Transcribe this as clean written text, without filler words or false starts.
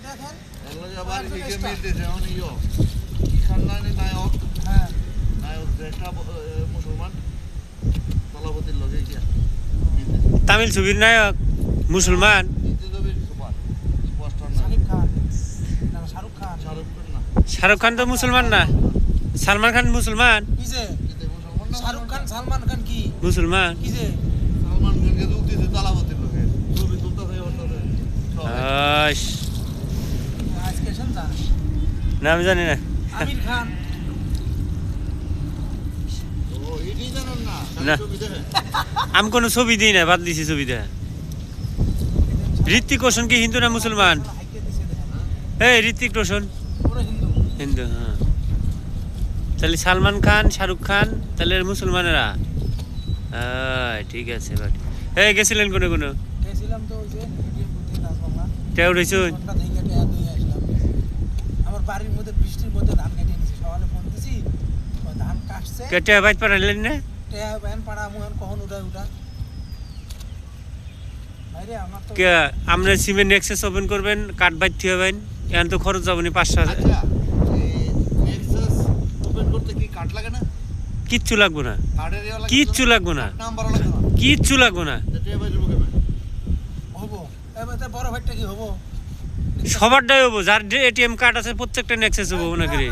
দেখেন এগুলো যে আবার লিখে মিলতেছে এখন খানদানি নায়ক হ্যাঁ নায়ক যেটা মুসলমান তলাপতির লগে গিয়া তামিল ছবির নায়ক মুসলমান সাকিব খান না শাহরুখ খান শাহরুখ খান তো মুসলমান না সালমান খান মুসলমান কি যে শাহরুখ খান সালমান খান কি মুসলমান কি যে সালমান খানকে তো উঠতেছে তলাপতির লগে ছবি তুলতেছে অন্যদের আশ, আজকে শুনছা না আমি জানি না আমির খান ও এটাই জানেন না না। ছবি দেখে আমি কোনো ছবি দিই না বাদ দিছি ছবি দেখা ঋত্বিক রোশন কি হিন্দু না মুসলমান হাইকে দিছে দেখেন এই ঋত্বিক রোশন পুরো হিন্দু হিন্দু হ্যাঁ তাহলে সালমান খান শাহরুখ খান তাহলে এরা মুসলমানেরা ঠিক আছে বাট এই গেছিলেন কোনো কোনো গেছিলাম তো ওই যে এটিএম বুথে নাচবাংলা টেউ রয়েছুন ঘন্টা থেকে টেয়া দিয়ে আসলাম আমার বাড়ির মধ্যে বৃষ্টির মধ্যে ধান কেটে নিয়েছি সকালে ফোন দিছি ওই ধান কাটছে কেটে বাইট পাঠালেন না টেয়া ব্যান পাড়া মুহান কখন উঠায় উঠা ভাইরে আমার তো কে আমরা সিমেন্ট নেক্সাস ওপেন করবেন কাঠ বাইতে হবেন এখন তো খরচ যাবনি 500 আচ্ছা এই নেক্সাস ওপেন করতে কি কাট লাগে না কিচ্ছু লাগবো না কার্ডের ইয়া লাগে কিচ্ছু লাগবো না নাম্বার লাগে না কিচ্ছু লাগবো না এটা বাইরে বুকে হবো এবার বড় ভাইটা কি হবো সবারটাই হবো যার এটিএম কার্ড আছে প্রত্যেকটা নেক্সাস হবো নাকি রে